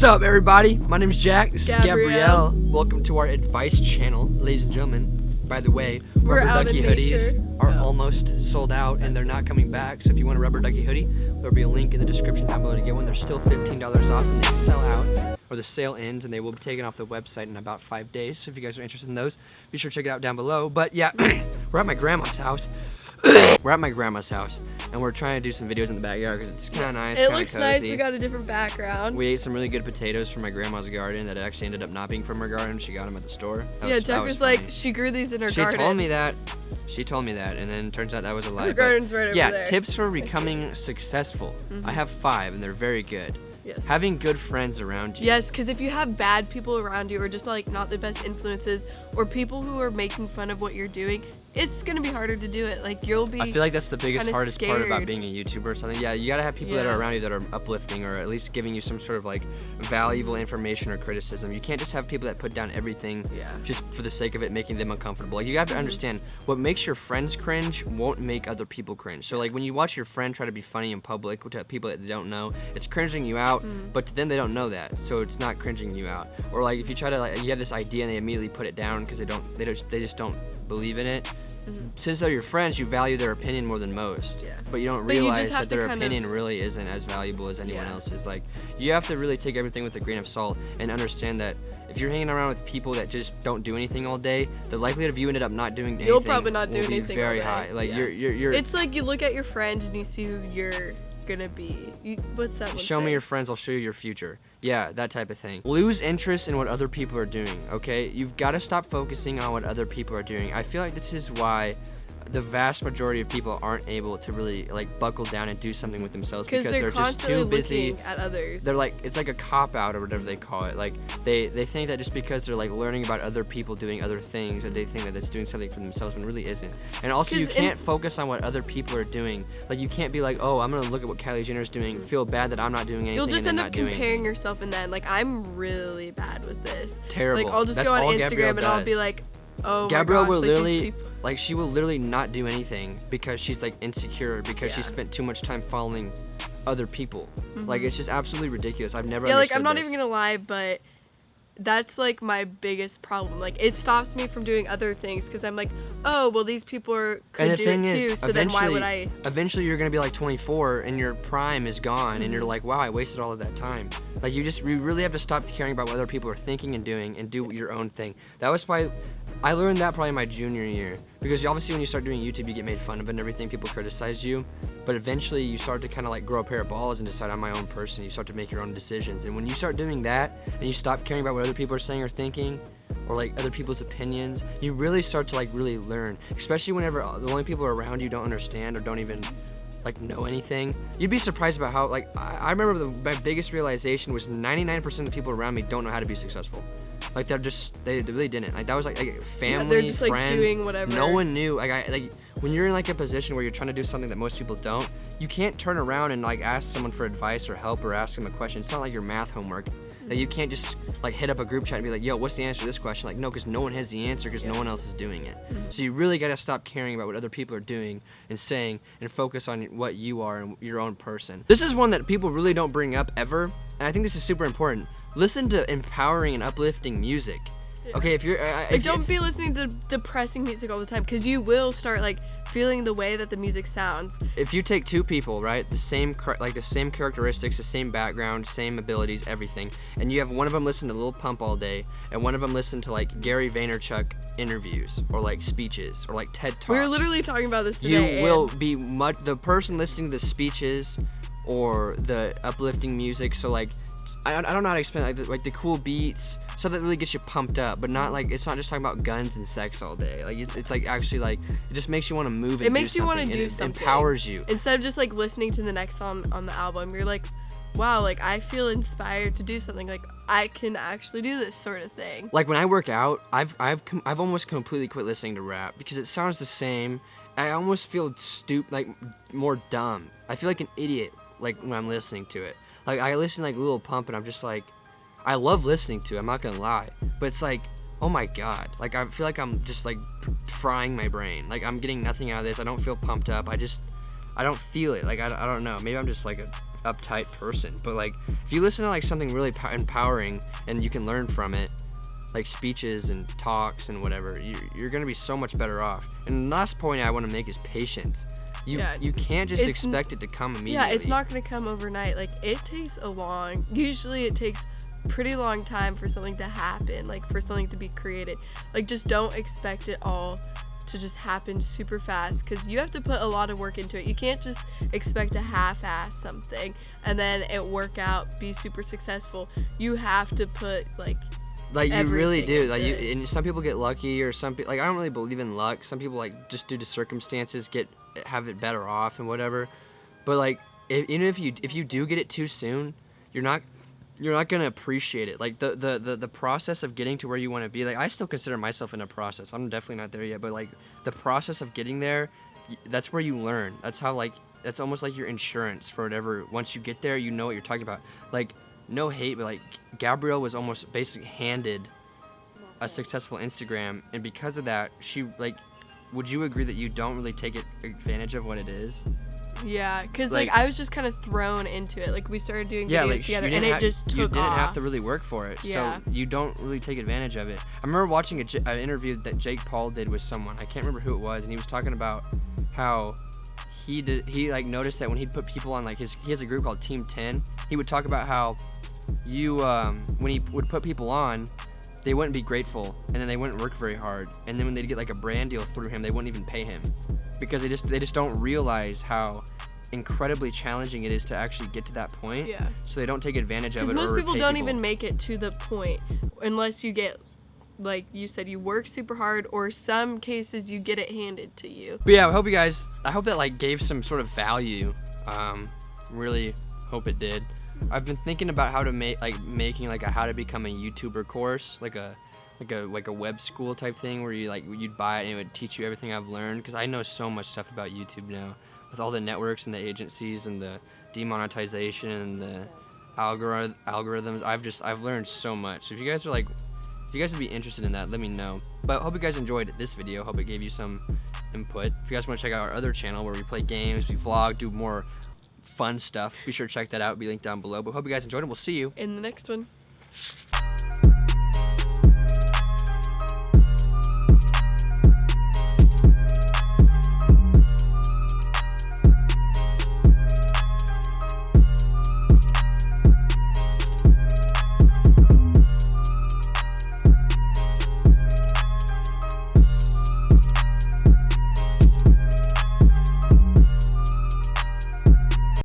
up, everybody? My name is Jack. This is Gabrielle. Welcome to our advice channel, ladies and gentlemen. By the way, We're rubber out ducky in hoodies nature. are almost sold out, and they're not coming back. So if you want a rubber ducky hoodie, there'll be a link in the description down below to get one. They're still $15 off, and they sell out, or the sale ends, and they will be taken off the website in about 5 days. So if you guys are interested in those, be sure to check it out down below. But yeah, we're at my grandma's house. We're at my grandma's house, and we're trying to do some videos in the backyard because it's kind of nice. It looks cozy. nice. We got a different background. We ate some really good potatoes from my grandma's garden that actually ended up not being from her garden. She got them at the store. Jack was like, she grew these in her garden. She told me that. She told me that, and then turns out that was a lie. Her garden's right over there. Yeah, tips for becoming successful. I have 5, and they're very good. Yes. Having good friends around you. Yes, because if you have bad people around you, or just like not the best influences, or people who are making fun of what you're doing, it's gonna be harder to do it. Like you'll be. I feel like that's the biggest, hardest part about scared. being a YouTuber or something. Yeah, you gotta have people that are around you that are uplifting, or at least giving you some sort of like valuable information or criticism. You can't just have people that put down everything just for the sake of it, making them uncomfortable. Like you have to understand what makes your friends cringe won't make other people cringe. So like when you watch your friend try to be funny in public to people that they don't know, it's cringing you out, but to them they don't know that, so it's not cringing you out. Or like if you try to you have this idea and they immediately put it down because they just don't believe in it. Since they're your friends, you value their opinion more than most. But you don't realize that their opinion really isn't as valuable as anyone else's. Like, you have to really take everything with a grain of salt and understand that if you're hanging around with people that just don't do anything all day, the likelihood of you ended up not doing anything You'll probably not do will be anything very all day. high. Like you're. It's like you look at your friends and you see who you're gonna be. What's that one? Show me your friends, I'll show you your future. Yeah, that type of thing. Lose interest in what other people are doing, okay? You've got to stop focusing on what other people are doing. I feel like this is why the vast majority of people aren't able to really like buckle down and do something with themselves because they're just too busy looking at others. They're like, it's like a cop out or whatever they call it. Like they think that just because they're like learning about other people doing other things, that they think that that's doing something for themselves when it really isn't. And also you can't focus on what other people are doing. Like you can't be like, oh, I'm gonna look at what Kylie Jenner's doing, feel bad that I'm not doing anything. You'll just and end up comparing yourself, and then like I'm really bad with this. Terrible. Like I'll just go on Instagram and I'll be like, oh Gabrielle my gosh, will like, literally, like she will literally not do anything because she's like insecure because she spent too much time following other people. Like it's just absolutely ridiculous. I've never understood like I'm not this. even gonna lie, but that's like my biggest problem. Like it stops me from doing other things because I'm like, oh well, these people could do it too, so then why would I? Eventually you're gonna be like 24 and your prime is gone and you're like, wow, I wasted all of that time. Like you really have to stop caring about what other people are thinking and doing and do your own thing. That was I learned that probably my junior year, because obviously when you start doing YouTube you get made fun of and everything, people criticize you, but eventually you start to kind of like grow a pair of balls and decide I'm my own person. You start to make your own decisions, and when you start doing that and you stop caring about what other people are saying or thinking or like other people's opinions, you really start to like really learn, especially whenever the only people around you don't understand or don't even like know anything. You'd be surprised about how like I remember my biggest realization was 99% of the people around me don't know how to be successful. Like they really didn't. Like that was like family, they're just friends, like doing whatever. No one knew. Like when you're in like a position where you're trying to do something that most people don't, you can't turn around and like ask someone for advice or help or ask them a question. It's not like your math homework. That you can't just like hit up a group chat and be like, yo, what's the answer to this question? Like no, because no one has the answer because no one else is doing it. So you really got to stop caring about what other people are doing and saying and focus on what you are and your own person. This is one that people really don't bring up ever, and I think this is super important. Listen to empowering and uplifting music. Okay, if you're don't be listening to depressing music all the time, because you will start like feeling the way that the music sounds. If you take two people, right, the same characteristics, the same background, same abilities, everything, and you have one of them listen to Lil Pump all day and one of them listen to like Gary Vaynerchuk interviews or like speeches or like TED Talks. We were literally talking about this today. You will be the person listening to the speeches or the uplifting music. So like I don't know how to explain like the cool beats, stuff that really gets you pumped up, but not like it's not just talking about guns and sex all day. Like it's like actually like it just makes you want to move. It makes you want to do something. It empowers you instead of just like listening to the next song on the album. You're like, wow, like I feel inspired to do something. Like I can actually do this sort of thing. Like when I work out, I've almost completely quit listening to rap because it sounds the same. I almost feel like more dumb. I feel like an idiot like when I'm listening to it. Like I listen to like Lil Pump and I'm just like, I love listening to it, I'm not gonna lie, but it's like, oh my god, like I feel like I'm just like frying my brain. Like I'm getting nothing out of this. I don't feel pumped up. I don't feel it. Like I don't know. Maybe I'm just like a uptight person. But like if you listen to like something really empowering and you can learn from it, like speeches and talks and whatever, you're gonna be so much better off. And the last point I want to make is patience. You can't just expect it to come immediately. Yeah, it's not gonna come overnight. Like usually it takes pretty long time for something to happen, like for something to be created. Like just don't expect it all to just happen super fast, because you have to put a lot of work into it. You can't just expect to half-ass something and then it work out, be super successful. You have to put like you really do. Like and some people get lucky, or some people, like I don't really believe in luck. Some people like just due to circumstances have it better off and whatever. But like even if you do get it too soon, you're not gonna appreciate it. Like the process of getting to where you want to be. Like I still consider myself in a process. I'm definitely not there yet, but like the process of getting there, that's where you learn. That's how that's almost like your insurance for whatever. Once you get there, you know what you're talking about. Like no hate, but like Gabrielle was almost basically handed a successful Instagram, and because of that, she like. Would you agree that you don't really take advantage of what it is? Yeah, because like I was just kind of thrown into it. Like we started doing videos together, and it just took off. You didn't have to really work for it, so you don't really take advantage of it. I remember watching an interview that Jake Paul did with someone. I can't remember who it was, and he was talking about how he like noticed that when he'd put people on like he has a group called Team 10. He would talk about how when he would put people on, they wouldn't be grateful, and then they wouldn't work very hard, and then when they'd get like a brand deal through him, they wouldn't even pay him, because they just don't realize how incredibly challenging it is to actually get to that point. Yeah. So they don't take advantage of it. Because most people don't even make it to the point unless you get, like you said, you work super hard, or some cases you get it handed to you. But yeah, I hope that like gave some sort of value. Really hope it did. I've been thinking about how to making like a how to become a YouTuber course, like a web school type thing where you'd buy it and it would teach you everything I've learned, because I know so much stuff about YouTube now with all the networks and the agencies and the demonetization and the algorithms. I've learned so much. So if you guys would be interested in that, let me know. But I hope you guys enjoyed this video. Hope it gave you some input. If you guys want to check out our other channel where we play games, we vlog, do more fun stuff, be sure to check that out. It'll be linked down below. But hope you guys enjoyed, and we'll see you in the next one.